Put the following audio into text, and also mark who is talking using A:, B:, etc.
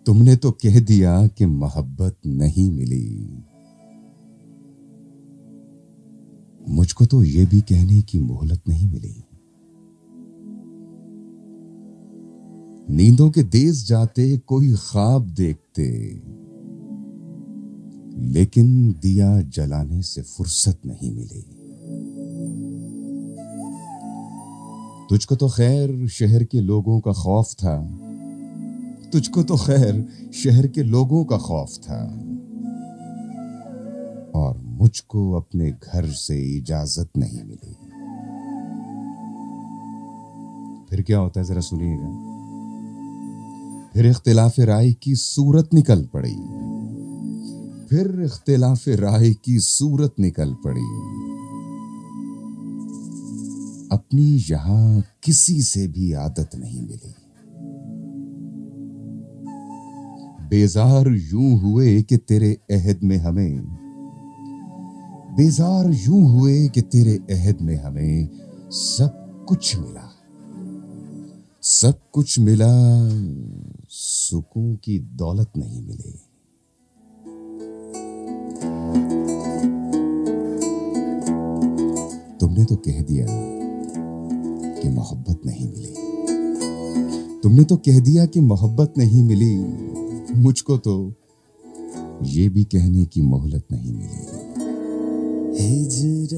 A: تم نے تو کہہ دیا کہ محبت نہیں ملی، مجھ کو تو یہ بھی کہنے کی مہلت نہیں ملی۔ نیندوں کے دیس جاتے کوئی خواب دیکھتے، لیکن دیا جلانے سے فرصت نہیں ملی۔ تجھ کو تو خیر شہر کے لوگوں کا خوف تھا، تجھ کو تو خیر شہر کے لوگوں کا خوف تھا، اور مجھ کو اپنے گھر سے اجازت نہیں ملی۔ پھر کیا ہوتا ہے ذرا سنیے گا۔ پھر اختلاف رائے کی صورت نکل پڑی، پھر اختلاف رائے کی صورت نکل پڑی۔ اپنی یہاں کسی سے بھی عادت نہیں ملی۔ بیزار یوں ہوئے کہ تیرے عہد میں ہمیں، بیزار یوں ہوئے کہ تیرے عہد میں ہمیں سب کچھ ملا، سب کچھ ملا، سکون کی دولت نہیں ملی۔ تم نے تو کہہ دیا کہ محبت نہیں ملی، تم نے تو کہہ دیا کہ محبت نہیں ملی، مجھ کو تو یہ بھی کہنے کی مہلت نہیں ملی۔
B: ہجر